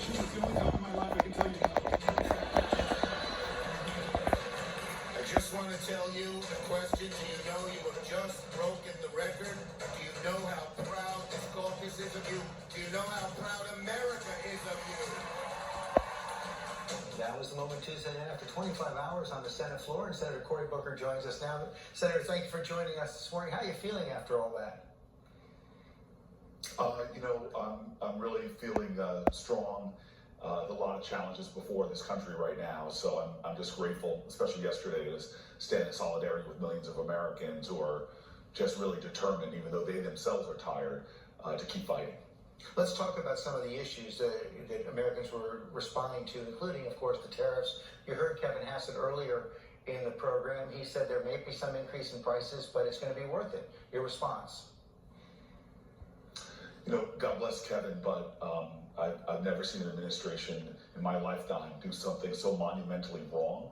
She was the only time in my life I can tell you no. I just want to tell you the question, do you know you have just broken the record? Do you know how proud this caucus is of you? Do you know how proud America is of you? That was the moment Tuesday night after 25 hours on the Senate floor, and Senator Cory Booker joins us now. Senator, thank you for joining us this morning. How are you feeling after all that? I'm really feeling strong. A lot of challenges before this country right now, so I'm just grateful, especially yesterday, to stand in solidarity with millions of Americans who are just really determined, even though they themselves are tired, to keep fighting. Let's talk about some of the issues that Americans were responding to, including, of course, the tariffs. You heard Kevin Hassett earlier in the program. He said there may be some increase in prices, but it's going to be worth it. Your response? God bless Kevin, but I've never seen an administration in my lifetime do something so monumentally wrong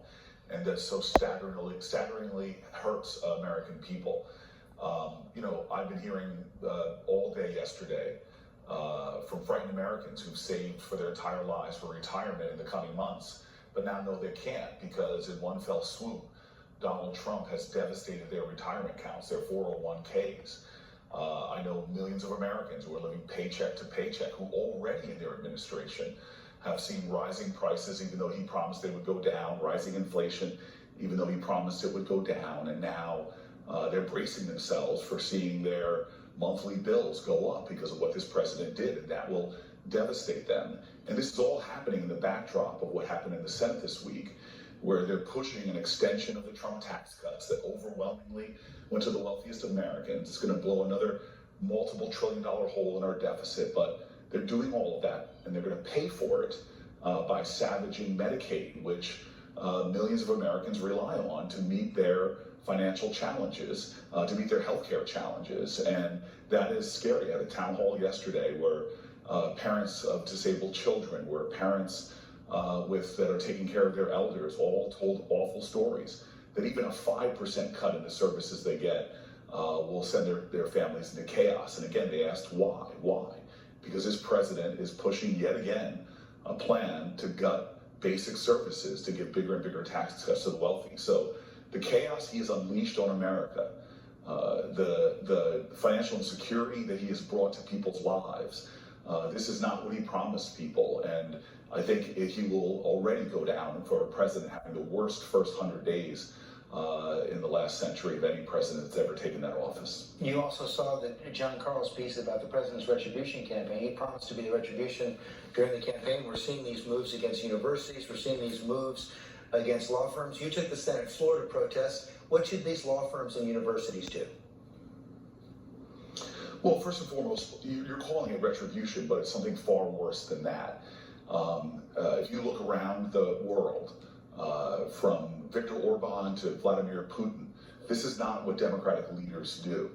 and that so staggeringly hurts American people. I've been hearing all day yesterday from frightened Americans who've saved for their entire lives for retirement in the coming months, but now know they can't because in one fell swoop, Donald Trump has devastated their retirement accounts, their 401ks. I know millions of Americans who are living paycheck to paycheck who already in their administration have seen rising prices, even though he promised they would go down, rising inflation, even though he promised it would go down, and now they're bracing themselves for seeing their monthly bills go up because of what this president did, and that will devastate them. And this is all happening in the backdrop of what happened in the Senate this week, where they're pushing an extension of the Trump tax cuts that overwhelmingly went to the wealthiest Americans. It's going to blow another multiple trillion-dollar hole in our deficit, but they're doing all of that, and they're going to pay for it by savaging Medicaid, which millions of Americans rely on to meet their financial challenges, to meet their healthcare challenges, and that is scary. I had a town hall yesterday where parents of disabled children, where parents that are taking care of their elders, all told awful stories, that even a 5% cut in the services they get will send their families into chaos. And again, they asked why? Why? Because this president is pushing yet again a plan to gut basic services, to give bigger and bigger tax cuts to the wealthy. So the chaos he has unleashed on America, the financial insecurity that he has brought to people's lives, this is not what he promised people. And I think he will already go down for a president having the worst first 100 days in the last century of any president that's ever taken that office. You also saw that John Carl's piece about the president's retribution campaign. He promised to be the retribution during the campaign. We're seeing these moves against universities. We're seeing these moves against law firms. You took the Senate floor to protest. What should these law firms and universities do? Well, first and foremost, you're calling it retribution, but it's something far worse than that. If you look around the world, from Viktor Orban to Vladimir Putin, this is not what democratic leaders do.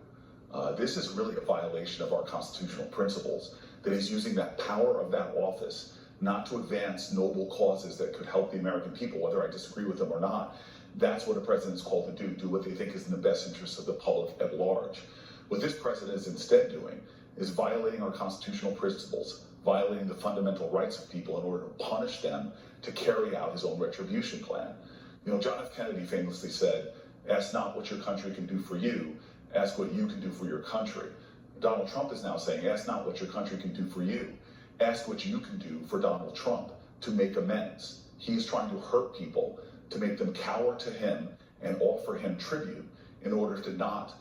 This is really a violation of our constitutional principles, that he's using that power of that office not to advance noble causes that could help the American people, whether I disagree with them or not. That's what a president is called to do what they think is in the best interest of the public at large. What this president is instead doing is violating our constitutional principles, violating the fundamental rights of people in order to punish them to carry out his own retribution plan. John F. Kennedy famously said, "Ask not what your country can do for you, ask what you can do for your country." Donald Trump is now saying, ask not what your country can do for you, ask what you can do for Donald Trump to make amends. He's trying to hurt people, to make them cower to him and offer him tribute in order to not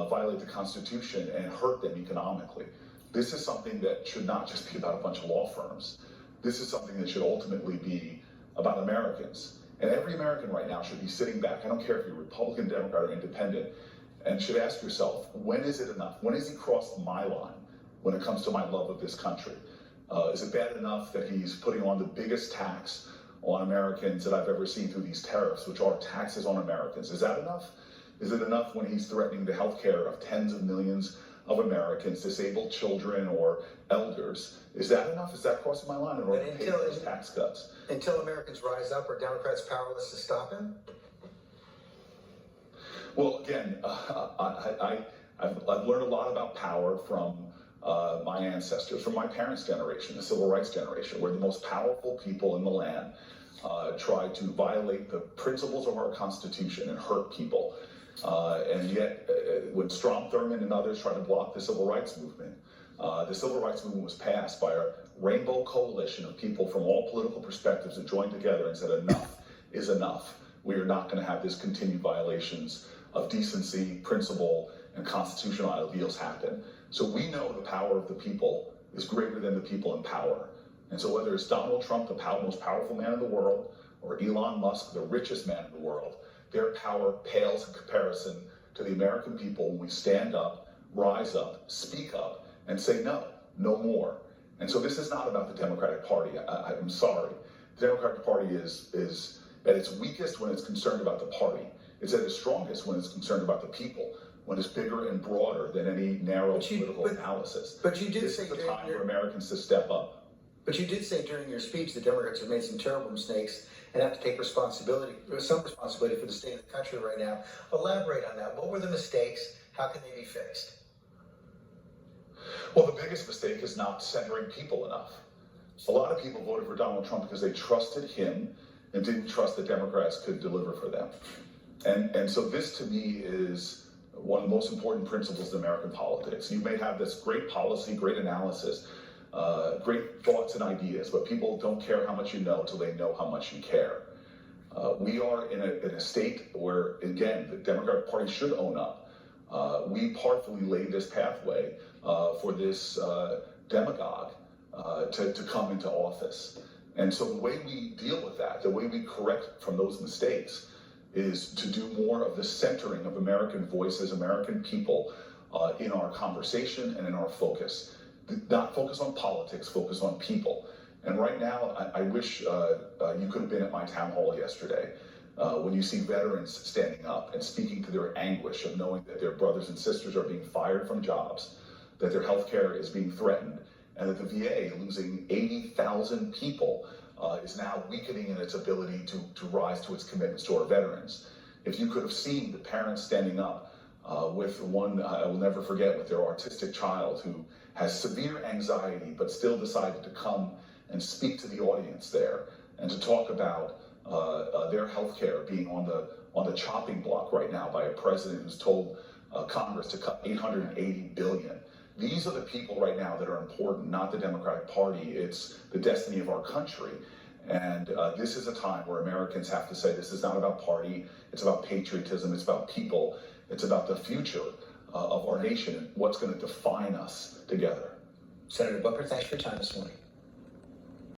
violate the Constitution and hurt them economically. This is something that should not just be about a bunch of law firms. This is something that should ultimately be about Americans. And every American right now should be sitting back, I don't care if you're Republican, Democrat, or Independent, and should ask yourself, when is it enough? When has he crossed my line when it comes to my love of this country? Is it bad enough that he's putting on the biggest tax on Americans that I've ever seen through these tariffs, which are taxes on Americans? Is that enough? Is it enough when he's threatening the health care of tens of millions of Americans, disabled children or elders? Is that enough? Is that crossing my line in order to pay for those tax cuts? Until Americans rise up, are Democrats powerless to stop him? Well, again, I've learned a lot about power from my ancestors, from my parents' generation, the civil rights generation, where the most powerful people in the land tried to violate the principles of our Constitution and hurt people. And yet, when Strom Thurmond and others tried to block the civil rights movement was passed by a rainbow coalition of people from all political perspectives that joined together and said, enough is enough. We are not going to have this continued violations of decency, principle, and constitutional ideals happen. So we know the power of the people is greater than the people in power. And so whether it's Donald Trump, the most powerful man in the world, or Elon Musk, the richest man in the world, their power pales in comparison to the American people when we stand up, rise up, speak up, and say no, no more. And so this is not about the Democratic Party. I'm sorry. The Democratic Party is at its weakest when it's concerned about the party. It's at its strongest when it's concerned about the people, when it's bigger and broader than any narrow political analysis. But you did this say is the time for Americans to step up. But you did say during your speech the Democrats have made some terrible mistakes and have to take some responsibility for the state of the country right now. Elaborate on that. What were the mistakes? How can they be fixed? Well, the biggest mistake is not centering people enough. A lot of people voted for Donald Trump because they trusted him and didn't trust that Democrats could deliver for them. And so this, to me, is one of the most important principles in American politics. You may have this great policy, great analysis, great thoughts and ideas, but people don't care how much you know until they know how much you care. We are in a state where, again, the Democratic Party should own up. We partly laid this pathway for this demagogue to come into office. And so the way we deal with that, the way we correct from those mistakes, is to do more of the centering of American voices, American people in our conversation and in our focus. Not focus on politics, focus on people. And right now, I wish you could have been at my town hall yesterday when you see veterans standing up and speaking to their anguish of knowing that their brothers and sisters are being fired from jobs, that their health care is being threatened, and that the VA, losing 80,000 people, is now weakening in its ability to rise to its commitments to our veterans. If you could have seen the parents standing up with one, I will never forget, with their autistic child who has severe anxiety but still decided to come and speak to the audience there and to talk about their health care being on the chopping block right now by a president who's told Congress to cut $880 billion. These are the people right now that are important, not the Democratic Party. It's the destiny of our country. And this is a time where Americans have to say this is not about party, it's about patriotism, it's about people, it's about the future of our nation and what's going to define us together. Senator Booker, thanks for your time this morning.